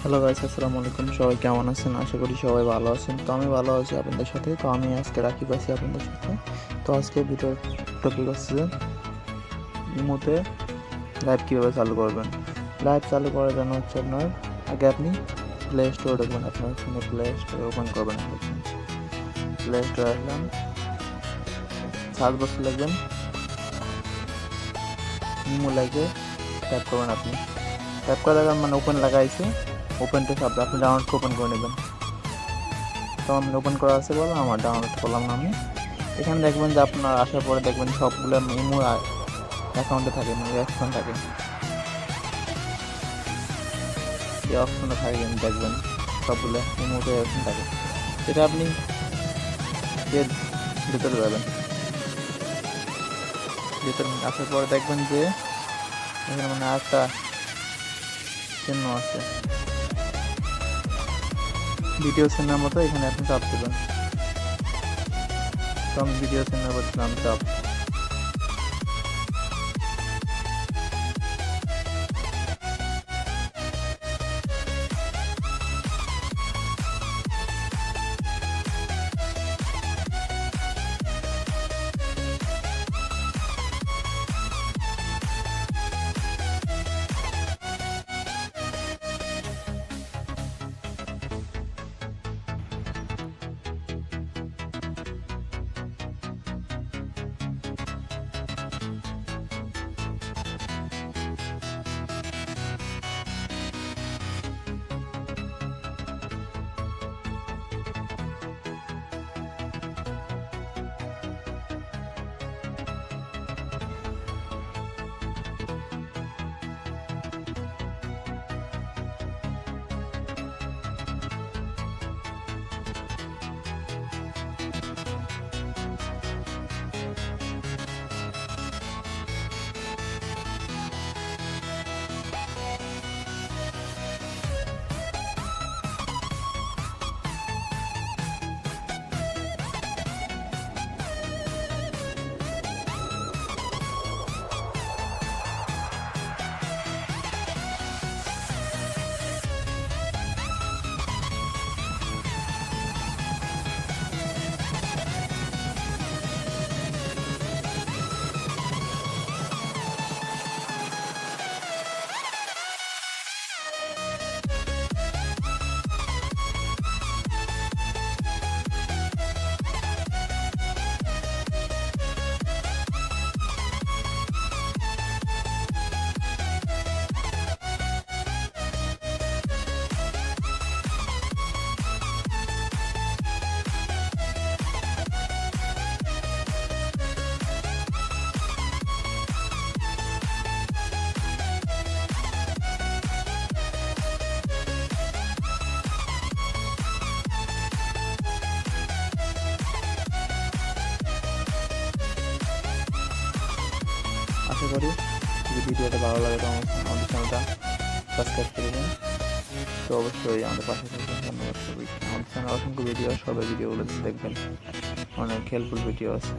Hello guys, আসসালামু আলাইকুম। সবাই কেমন আছেন? আশা করি সবাই ভালো আছেন। তো আমি ভালো আছি আপনাদের সাথে। তো আমি আজকে রাকিব আছি আপনাদের সাথে। তো আজকে ভিডিওর টপিক হচ্ছে যে ইমোতে লাইভ কীভাবে চালু করবেন। লাইভ চালু করার জন্য হচ্ছে আপনার আগে আপনি প্লে স্টোরে ঢুকবেন। আপনার ফোনে প্লে স্টোরে ওপেন করবেন। প্লে স্টোরে আসলাম, সার্চ বক্সে লিখবেন ইমো লাইভে ট্যাপ করবেন। আপনি ট্যাপ করে দেবেন, মানে ওপেন লাগাইছে, ওপেনটা সব আপনি ডাউনলোড ওপেন করে নেবেন। তো আমি ওপেন করা আছে বলো, আমার ডাউনলোড করলাম না আমি। এখানে দেখবেন যে আপনার আসার পরে দেখবেন সবগুলো ইমো অ্যাকাউন্টে থাকে, মানে অপশন থাকে, যে অপশনটা থাকে দেখবেন সবগুলো ইমোতে অপশন থাকে। এটা আপনি এর ভিতরে যাবেন। ভিতরে আসার পরে দেখবেন যে এখানে মানে একটা চিহ্ন আছে, ভিডিও চিহ্নের মতো, এখানে আপনি চাপ দেবেন। তো আমি ভিডিও চিহ্নের উপর দিলাম চাপ। আশা করি যদি ভিডিওটা ভালো লাগে তো আমাদের চ্যানেলটা সাবস্ক্রাইব করে দেবেন। তো অবশ্যই আমাদের পাশে থাকবেন। ধন্যবাদ সবাইকে। আমাদের চ্যানেল অসংখ্য ভিডিও, সবাই ভিডিওগুলো দেখবেন, অনেক হেল্পফুল ভিডিও আছে।